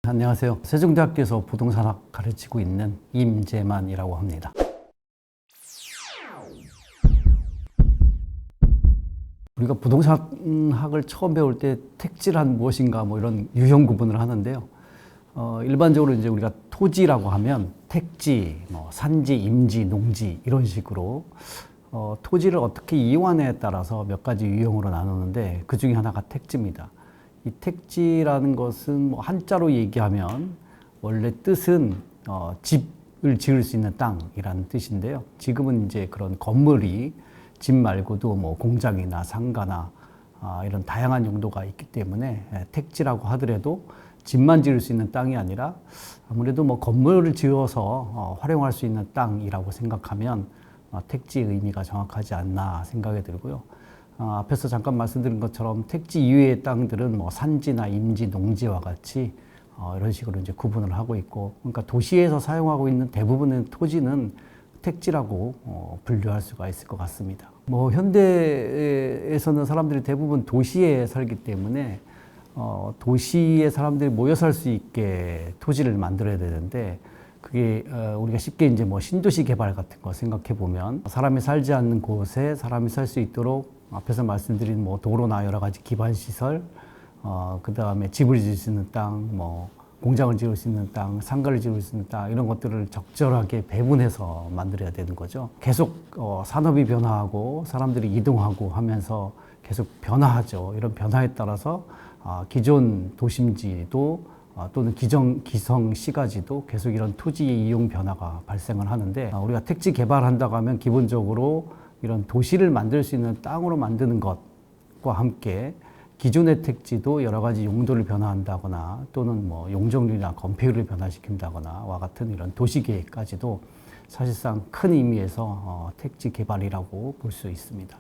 안녕하세요. 세종대학교에서 부동산학 가르치고 있는 임재만이라고 합니다. 우리가 부동산학을 처음 배울 때 택지란 무엇인가 이런 유형 구분을 하는데요. 일반적으로 이제 우리가 토지라고 하면 택지, 산지, 임지, 농지 이런 식으로 토지를 어떻게 이용하느냐에 따라서 몇 가지 유형으로 나누는데 그 중에 하나가 택지입니다. 이 택지라는 것은 한자로 얘기하면 원래 뜻은 집을 지을 수 있는 땅이라는 뜻인데요. 지금은 이제 그런 건물이 집 말고도 공장이나 상가나 이런 다양한 용도가 있기 때문에 택지라고 하더라도 집만 지을 수 있는 땅이 아니라 아무래도 건물을 지어서 활용할 수 있는 땅이라고 생각하면 택지의 의미가 정확하지 않나 생각이 들고요. 앞에서 잠깐 말씀드린 것처럼 택지 이외의 땅들은 산지나 임지, 농지와 같이 이런 식으로 이제 구분을 하고 있고, 그러니까 도시에서 사용하고 있는 대부분의 토지는 택지라고 분류할 수가 있을 것 같습니다. 현대에서는 사람들이 대부분 도시에 살기 때문에 도시에 사람들이 모여 살 수 있게 토지를 만들어야 되는데, 그게 우리가 쉽게 이제 신도시 개발 같은 거 생각해 보면 사람이 살지 않는 곳에 사람이 살 수 있도록 앞에서 말씀드린 도로나 여러 가지 기반 시설, 그 다음에 집을 지을 수 있는 땅, 공장을 지을 수 있는 땅, 상가를 지을 수 있는 땅, 이런 것들을 적절하게 배분해서 만들어야 되는 거죠. 계속 산업이 변화하고 사람들이 이동하고 하면서 계속 변화하죠. 이런 변화에 따라서 기존 도심지도 또는 기성 시가지도 계속 이런 토지의 이용 변화가 발생을 하는데, 우리가 택지 개발한다고 하면 기본적으로 이런 도시를 만들 수 있는 땅으로 만드는 것과 함께 기존의 택지도 여러 가지 용도를 변화한다거나 또는 용적률이나 건폐율을 변화시킨다거나 와 같은 이런 도시계획까지도 사실상 큰 의미에서 택지 개발이라고 볼 수 있습니다.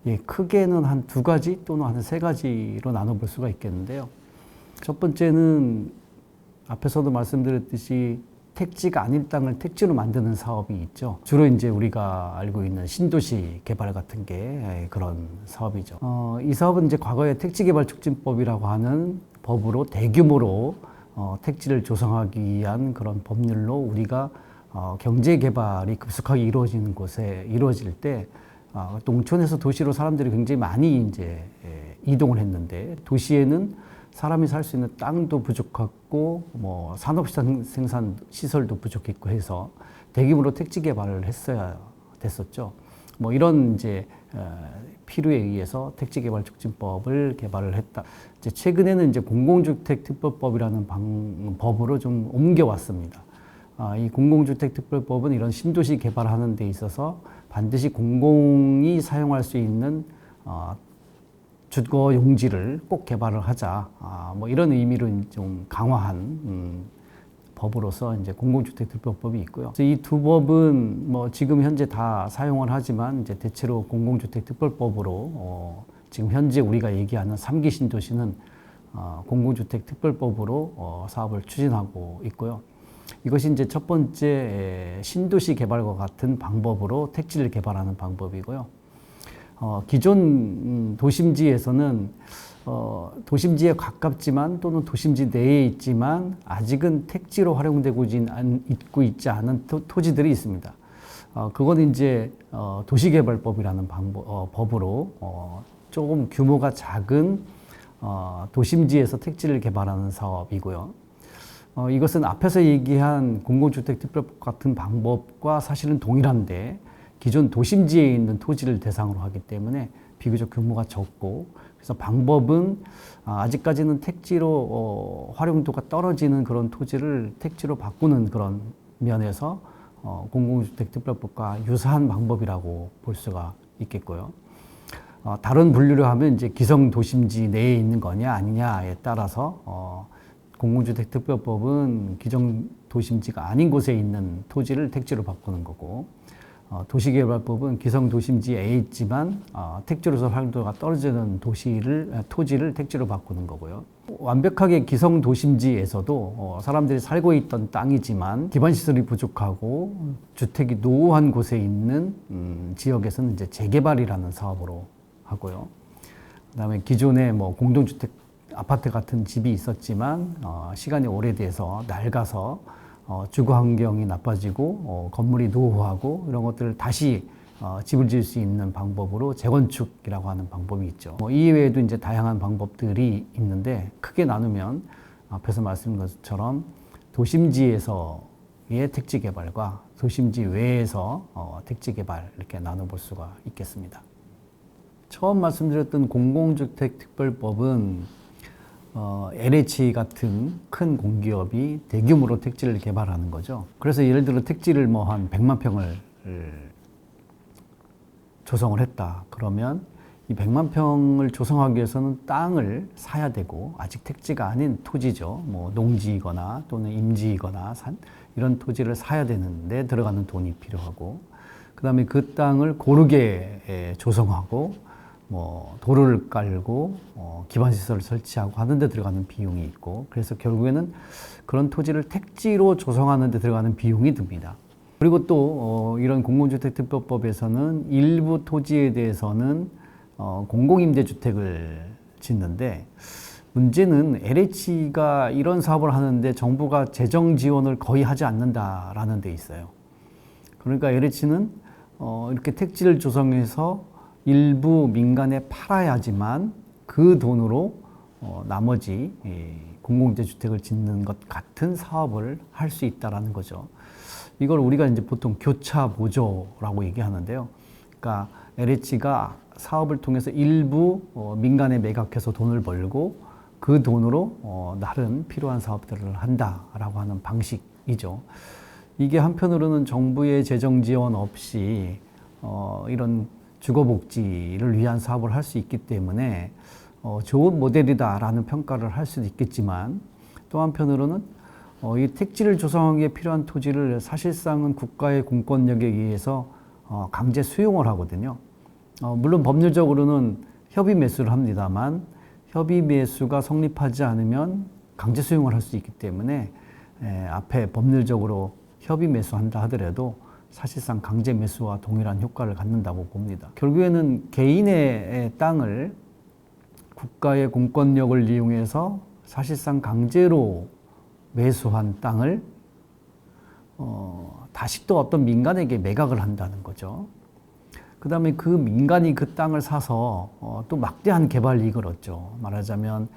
예, 크게는 한 두 가지 또는 한 세 가지로 나눠볼 수가 있겠는데요. 첫 번째는 앞에서도 말씀드렸듯이 택지가 아닌 땅을 택지로 만드는 사업이 있죠. 주로 이제 우리가 알고 있는 신도시 개발 같은 게 그런 사업이죠. 이 사업은 이제 과거에 택지개발촉진법이라고 하는 법으로 대규모로 택지를 조성하기 위한 그런 법률로 우리가 경제개발이 급속하게 이루어지는 곳에 이루어질 때 농촌에서 도시로 사람들이 굉장히 많이 이제 이동을 했는데, 도시에는 사람이 살 수 있는 땅도 부족했고 산업 생산 시설도 부족했고 해서 대규모로 택지 개발을 했어야 됐었죠. 이런 이제 필요에 의해서 택지개발촉진법을 개발을 했다. 이제 최근에는 이제 공공주택특별법이라는 법으로 좀 옮겨왔습니다. 이 공공주택특별법은 이런 신도시 개발하는 데 있어서 반드시 공공이 사용할 수 있는 주거 용지를 꼭 개발을 하자, 이런 의미로 좀 강화한 법으로서 이제 공공주택특별법이 있고요. 이 두 법은 지금 현재 다 사용을 하지만 이제 대체로 공공주택특별법으로 지금 현재 우리가 얘기하는 3기 신도시는 공공주택특별법으로 사업을 추진하고 있고요. 이것이 이제 첫 번째 신도시 개발과 같은 방법으로 택지를 개발하는 방법이고요. 기존 도심지에서는 도심지에 가깝지만 또는 도심지 내에 있지만 아직은 택지로 활용되고 있지 않은 토지들이 있습니다. 그건 이제 도시개발법이라는 법으로 조금 규모가 작은 도심지에서 택지를 개발하는 사업이고요. 이것은 앞에서 얘기한 공공주택특별법 같은 방법과 사실은 동일한데, 기존 도심지에 있는 토지를 대상으로 하기 때문에 비교적 규모가 적고, 그래서 방법은 아직까지는 택지로 활용도가 떨어지는 그런 토지를 택지로 바꾸는 그런 면에서 공공주택특별법과 유사한 방법이라고 볼 수가 있겠고요. 다른 분류를 하면 이제 기성도심지 내에 있는 거냐 아니냐에 따라서 공공주택특별법은 기성도심지가 아닌 곳에 있는 토지를 택지로 바꾸는 거고, 도시개발법은 기성도심지에 있지만 택지로서 활용도가 떨어지는 토지를 택지로 바꾸는 거고요. 완벽하게 기성도심지에서도 사람들이 살고 있던 땅이지만 기반시설이 부족하고 주택이 노후한 곳에 있는 지역에서는 이제 재개발이라는 사업으로 하고요. 그다음에 기존의 공동주택 아파트 같은 집이 있었지만 시간이 오래돼서 낡아서 주거 환경이 나빠지고 건물이 노후하고 이런 것들을 다시 집을 지을 수 있는 방법으로 재건축이라고 하는 방법이 있죠. 이 외에도 이제 다양한 방법들이 있는데 크게 나누면 앞에서 말씀드린 것처럼 도심지에서의 택지 개발과 도심지 외에서 택지 개발 이렇게 나눠볼 수가 있겠습니다. 처음 말씀드렸던 공공주택특별법은 LH 같은 큰 공기업이 대규모로 택지를 개발하는 거죠. 그래서 예를 들어 택지를 뭐 한 100만 평을 조성을 했다. 그러면 이 100만 평을 조성하기 위해서는 땅을 사야 되고 아직 택지가 아닌 토지죠. 뭐 농지이거나 또는 임지이거나 산 이런 토지를 사야 되는데 들어가는 돈이 필요하고 그다음에 그 땅을 고르게 조성하고 뭐 도로를 깔고 기반 시설을 설치하고 하는 데 들어가는 비용이 있고 그래서 결국에는 그런 토지를 택지로 조성하는 데 들어가는 비용이 듭니다. 그리고 또 이런 공공주택특별법에서는 일부 토지에 대해서는 공공임대주택을 짓는데 문제는 LH가 이런 사업을 하는데 정부가 재정 지원을 거의 하지 않는다라는 데 있어요. 그러니까 LH는 이렇게 택지를 조성해서 일부 민간에 팔아야지만 그 돈으로 나머지 공공임대주택을 짓는 것 같은 사업을 할 수 있다라는 거죠. 이걸 우리가 이제 보통 교차 보조라고 얘기하는데요. 그러니까 LH가 사업을 통해서 일부 민간에 매각해서 돈을 벌고 그 돈으로 다른 필요한 사업들을 한다라고 하는 방식이죠. 이게 한편으로는 정부의 재정 지원 없이 이런 주거복지를 위한 사업을 할 수 있기 때문에 좋은 모델이다라는 평가를 할 수도 있겠지만 또 한편으로는 이 택지를 조성하기에 필요한 토지를 사실상은 국가의 공권력에 의해서 강제 수용을 하거든요. 물론 법률적으로는 협의 매수를 합니다만 협의 매수가 성립하지 않으면 강제 수용을 할 수 있기 때문에 앞에 법률적으로 협의 매수한다 하더라도 사실상 강제 매수와 동일한 효과를 갖는다고 봅니다. 결국에는 개인의 땅을 국가의 공권력을 이용해서 사실상 강제로 매수한 땅을 다시 또 어떤 민간에게 매각을 한다는 거죠. 그 다음에 그 민간이 그 땅을 사서 또 막대한 개발 이익을 얻죠. 말하자면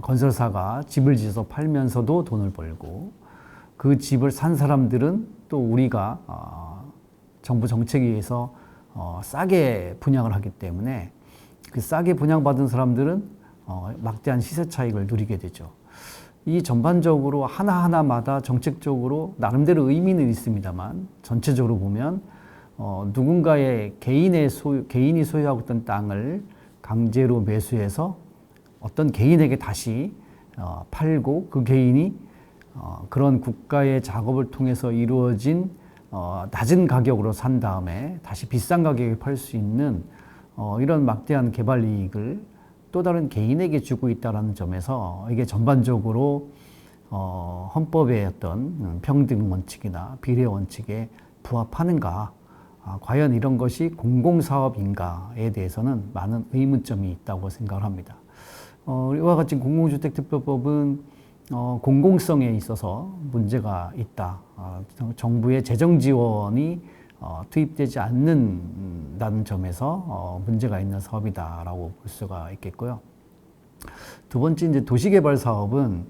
건설사가 집을 지어서 팔면서도 돈을 벌고 그 집을 산 사람들은 또 우리가 정부 정책에 의해서 싸게 분양을 하기 때문에 그 싸게 분양받은 사람들은 막대한 시세 차익을 누리게 되죠. 이 전반적으로 하나하나마다 정책적으로 나름대로 의미는 있습니다만 전체적으로 보면 누군가의 개인이 소유하고 있던 땅을 강제로 매수해서 어떤 개인에게 다시 팔고 그 개인이 그런 국가의 작업을 통해서 이루어진 낮은 가격으로 산 다음에 다시 비싼 가격에 팔 수 있는 이런 막대한 개발 이익을 또 다른 개인에게 주고 있다는 점에서 이게 전반적으로 헌법의 어떤 평등 원칙이나 비례 원칙에 부합하는가, 과연 이런 것이 공공사업인가에 대해서는 많은 의문점이 있다고 생각을 합니다. 이와 같이 공공주택특별법은 공공성에 있어서 문제가 있다. 정부의 재정 지원이 투입되지 않는다는 점에서 문제가 있는 사업이다라고 볼 수가 있겠고요. 두 번째 이제 도시개발 사업은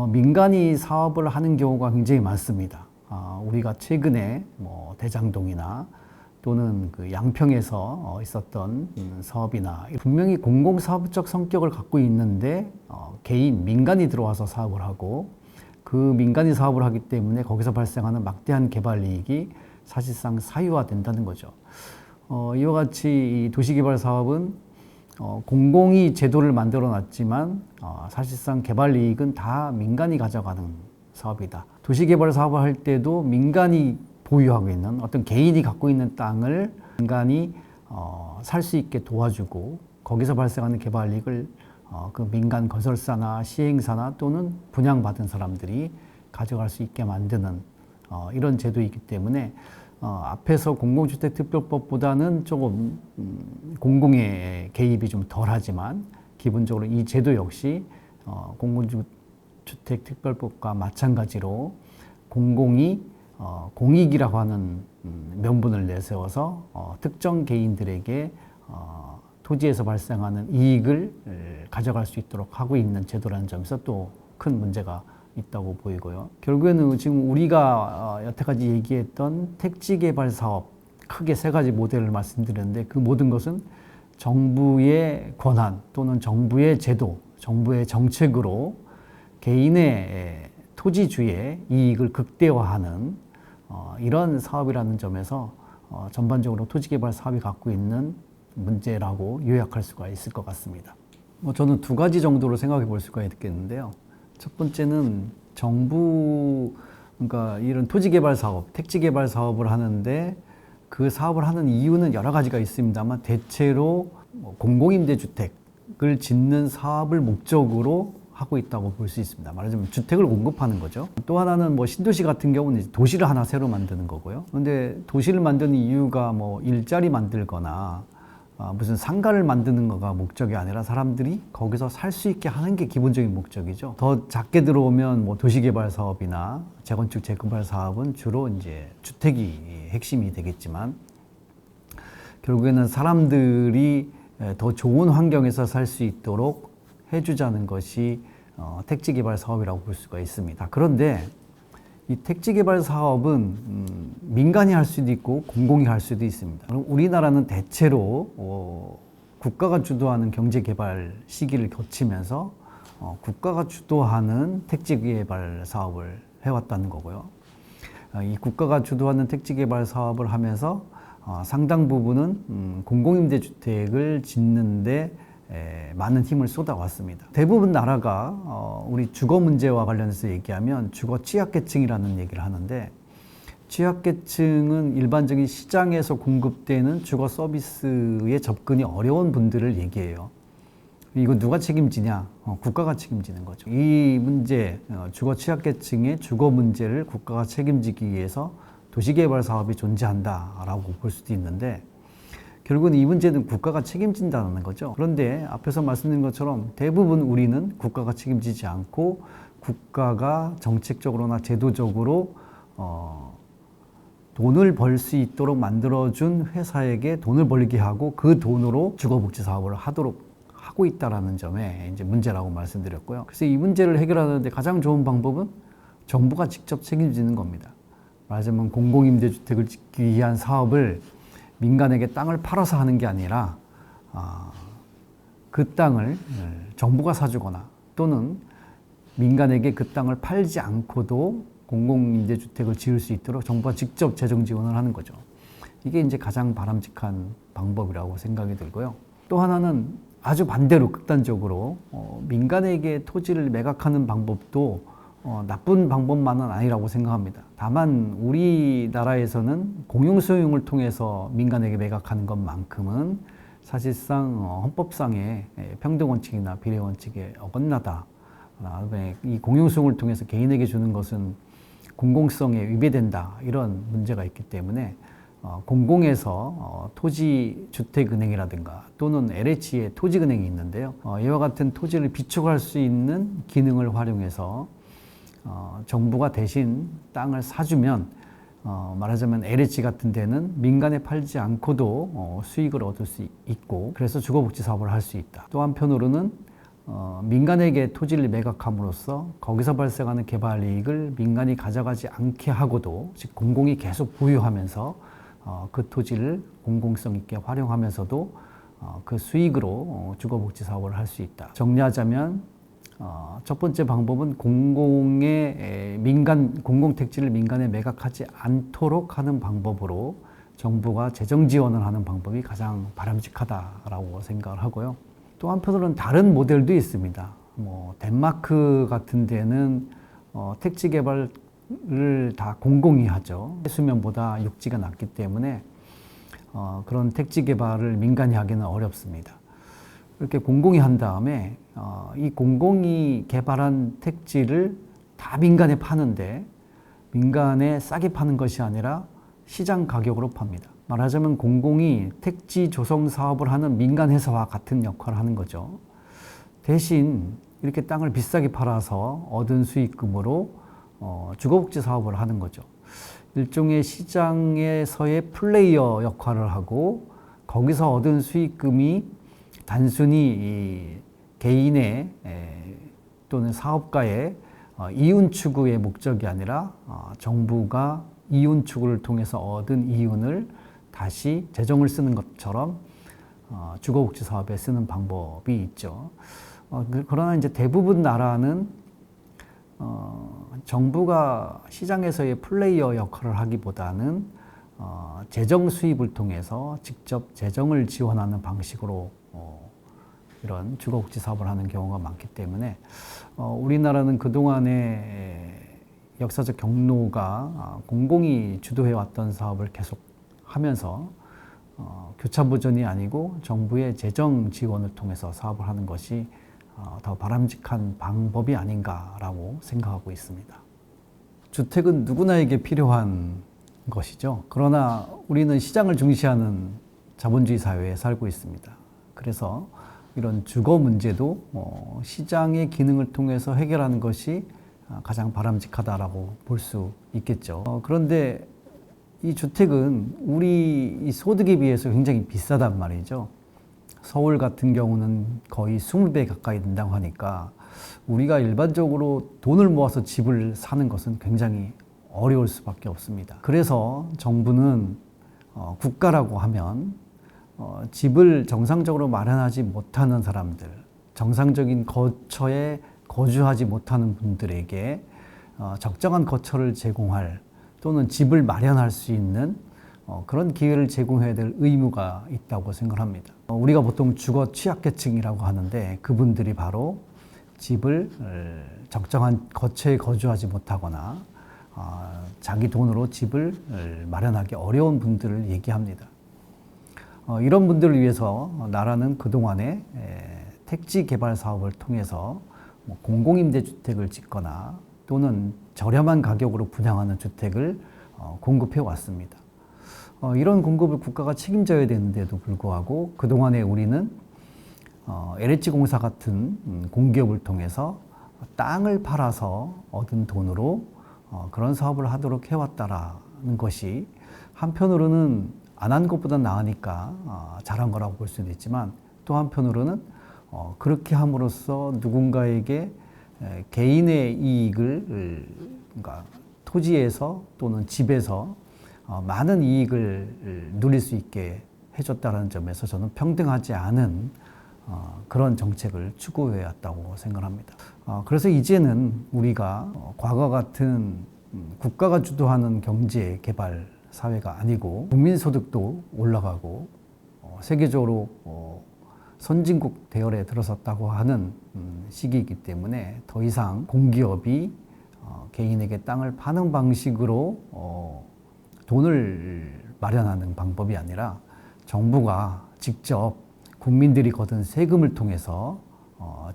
민간이 사업을 하는 경우가 굉장히 많습니다. 우리가 최근에 뭐 대장동이나 또는 그 양평에서 있었던 사업이나 분명히 공공사업적 성격을 갖고 있는데 민간이 들어와서 사업을 하고 그 민간이 사업을 하기 때문에 거기서 발생하는 막대한 개발 이익이 사실상 사유화된다는 거죠. 이와 같이 이 도시개발 사업은 공공이 제도를 만들어 놨지만 사실상 개발 이익은 다 민간이 가져가는 사업이다. 도시개발 사업을 할 때도 민간이 보유하고 있는 어떤 개인이 갖고 있는 땅을 민간이 살 수 있게 도와주고 거기서 발생하는 개발 이익을 그 민간 건설사나 시행사나 또는 분양받은 사람들이 가져갈 수 있게 만드는 이런 제도이기 때문에 앞에서 공공주택특별법보다는 조금 공공의 개입이 좀 덜하지만 기본적으로 이 제도 역시 공공주택특별법과 마찬가지로 공공이 공익이라고 하는 명분을 내세워서 특정 개인들에게 토지에서 발생하는 이익을 가져갈 수 있도록 하고 있는 제도라는 점에서 또 큰 문제가 있다고 보이고요. 결국에는 지금 우리가 여태까지 얘기했던 택지개발 사업 크게 세 가지 모델을 말씀드렸는데 그 모든 것은 정부의 권한 또는 정부의 제도, 정부의 정책으로 개인의 토지주의 이익을 극대화하는 이런 사업이라는 점에서 전반적으로 토지개발 사업이 갖고 있는 문제라고 요약할 수가 있을 것 같습니다. 저는 두 가지 정도로 생각해 볼 수가 있겠는데요. 첫 번째는 그러니까 이런 토지개발 사업, 택지개발 사업을 하는데 그 사업을 하는 이유는 여러 가지가 있습니다만 대체로 공공임대주택을 짓는 사업을 목적으로 하고 있다고 볼 수 있습니다. 말하자면 주택을 공급하는 거죠. 또 하나는 신도시 같은 경우는 도시를 하나 새로 만드는 거고요. 그런데 도시를 만드는 이유가 일자리 만들거나 무슨 상가를 만드는 거가 목적이 아니라 사람들이 거기서 살 수 있게 하는 게 기본적인 목적이죠. 더 작게 들어오면 도시개발 사업이나 재건축 재개발 사업은 주로 이제 주택이 핵심이 되겠지만 결국에는 사람들이 더 좋은 환경에서 살 수 있도록 해주자는 것이 택지개발 사업이라고 볼 수가 있습니다. 그런데 이 택지개발 사업은 민간이 할 수도 있고 공공이 할 수도 있습니다. 우리나라는 대체로 국가가 주도하는 경제개발 시기를 거치면서 국가가 주도하는 택지개발 사업을 해왔다는 거고요. 이 국가가 주도하는 택지개발 사업을 하면서 상당 부분은 공공임대주택을 짓는데 많은 힘을 쏟아왔습니다. 대부분 나라가 우리 주거 문제와 관련해서 얘기하면 주거 취약계층이라는 얘기를 하는데 취약계층은 일반적인 시장에서 공급되는 주거 서비스에 접근이 어려운 분들을 얘기해요. 이거 누가 책임지냐? 국가가 책임지는 거죠. 이 문제, 주거 취약계층의 주거 문제를 국가가 책임지기 위해서 도시개발 사업이 존재한다라고 볼 수도 있는데 결국은 이 문제는 국가가 책임진다는 거죠. 그런데 앞에서 말씀드린 것처럼 대부분 우리는 국가가 책임지지 않고 국가가 정책적으로나 제도적으로 돈을 벌 수 있도록 만들어준 회사에게 돈을 벌게 하고 그 돈으로 주거복지 사업을 하고 있다는 점에 이제 문제라고 말씀드렸고요. 그래서 이 문제를 해결하는데 가장 좋은 방법은 정부가 직접 책임지는 겁니다. 말하자면 공공임대주택을 짓기 위한 사업을 민간에게 땅을 팔아서 하는 게 아니라 그 땅을 정부가 사주거나 또는 민간에게 그 땅을 팔지 않고도 공공임대주택을 지을 수 있도록 정부가 직접 재정 지원을 하는 거죠. 이게 이제 가장 바람직한 방법이라고 생각이 들고요. 또 하나는 아주 반대로 극단적으로 민간에게 토지를 매각하는 방법도 나쁜 방법만은 아니라고 생각합니다. 다만 우리나라에서는 공용소유를 통해서 민간에게 매각하는 것만큼은 사실상 헌법상의 평등원칙이나 비례원칙에 어긋나다. 이 공용소유를 통해서 개인에게 주는 것은 공공성에 위배된다. 이런 문제가 있기 때문에 공공에서 토지주택은행이라든가 또는 LH의 토지은행이 있는데요. 이와 같은 토지를 비축할 수 있는 기능을 활용해서 정부가 대신 땅을 사주면 말하자면 LH 같은 데는 민간에 팔지 않고도 수익을 얻을 수 있고 그래서 주거복지 사업을 할 수 있다. 또 한편으로는 민간에게 토지를 매각함으로써 거기서 발생하는 개발 이익을 민간이 가져가지 않게 하고도 즉 공공이 계속 보유하면서 그 토지를 공공성 있게 활용하면서도 그 수익으로 주거복지 사업을 할 수 있다. 정리하자면 첫 번째 방법은 공공택지를 민간에 매각하지 않도록 하는 방법으로 정부가 재정 지원을 하는 방법이 가장 바람직하다라고 생각을 하고요. 또 한편으로는 다른 모델도 있습니다. 덴마크 같은 데는 택지 개발을 다 공공이 하죠. 수면보다 육지가 낮기 때문에 그런 택지 개발을 민간이 하기는 어렵습니다. 이렇게 공공이 한 다음에 이 공공이 개발한 택지를 다 민간에 파는데 민간에 싸게 파는 것이 아니라 시장 가격으로 팝니다. 말하자면 공공이 택지 조성 사업을 하는 민간 회사와 같은 역할을 하는 거죠. 대신 이렇게 땅을 비싸게 팔아서 얻은 수익금으로 주거복지 사업을 하는 거죠. 일종의 시장에서의 플레이어 역할을 하고 거기서 얻은 수익금이 단순히 이 개인의 또는 사업가의 이윤 추구의 목적이 아니라 정부가 이윤 추구를 통해서 얻은 이윤을 다시 재정을 쓰는 것처럼 주거복지 사업에 쓰는 방법이 있죠. 그러나 이제 대부분 나라는 정부가 시장에서의 플레이어 역할을 하기보다는 재정 수입을 통해서 직접 재정을 지원하는 방식으로 이런 주거복지 사업을 하는 경우가 많기 때문에 우리나라는 그동안의 역사적 경로가 공공이 주도해왔던 사업을 계속 하면서 교차보전이 아니고 정부의 재정 지원을 통해서 사업을 하는 것이 더 바람직한 방법이 아닌가라고 생각하고 있습니다. 주택은 누구나에게 필요한 것이죠. 그러나 우리는 시장을 중시하는 자본주의 사회에 살고 있습니다. 그래서 이런 주거 문제도 시장의 기능을 통해서 해결하는 것이 가장 바람직하다라고 볼 수 있겠죠. 그런데 이 주택은 우리 이 소득에 비해서 굉장히 비싸단 말이죠. 서울 같은 경우는 거의 20배 가까이 된다고 하니까 우리가 일반적으로 돈을 모아서 집을 사는 것은 굉장히 어려울 수밖에 없습니다. 그래서 정부는 국가라고 하면 집을 정상적으로 마련하지 못하는 사람들, 정상적인 거처에 거주하지 못하는 분들에게 적정한 거처를 제공할 또는 집을 마련할 수 있는 그런 기회를 제공해야 될 의무가 있다고 생각합니다. 우리가 보통 주거 취약계층이라고 하는데 그분들이 바로 집을 적정한 거처에 거주하지 못하거나 자기 돈으로 집을 마련하기 어려운 분들을 얘기합니다. 이런 분들을 위해서 나라는 그동안에 택지 개발 사업을 통해서 공공임대주택을 짓거나 또는 저렴한 가격으로 분양하는 주택을 공급해 왔습니다. 이런 공급을 국가가 책임져야 되는데도 불구하고 그동안에 우리는 LH공사 같은 공기업을 통해서 땅을 팔아서 얻은 돈으로 그런 사업을 하도록 해왔다라는 것이 한편으로는 안 한 것보다 나으니까 잘한 거라고 볼 수도 있지만 또 한편으로는 그렇게 함으로써 누군가에게 개인의 이익을 그러니까 토지에서 또는 집에서 많은 이익을 누릴 수 있게 해줬다는 점에서 저는 평등하지 않은 그런 정책을 추구해 왔다고 생각합니다. 그래서 이제는 우리가 과거 같은 국가가 주도하는 경제 개발 사회가 아니고 국민소득도 올라가고 세계적으로 선진국 대열에 들어섰다고 하는 시기이기 때문에 더 이상 공기업이 개인에게 땅을 파는 방식으로 돈을 마련하는 방법이 아니라 정부가 직접 국민들이 거둔 세금을 통해서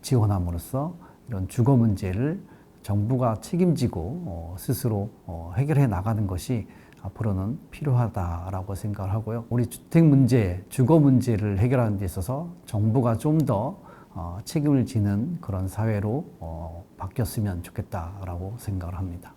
지원함으로써 이런 주거 문제를 정부가 책임지고 스스로 해결해 나가는 것이 앞으로는 필요하다라고 생각을 하고요. 우리 주택 문제, 주거 문제를 해결하는 데 있어서 정부가 좀 더 책임을 지는 그런 사회로 바뀌었으면 좋겠다라고 생각을 합니다.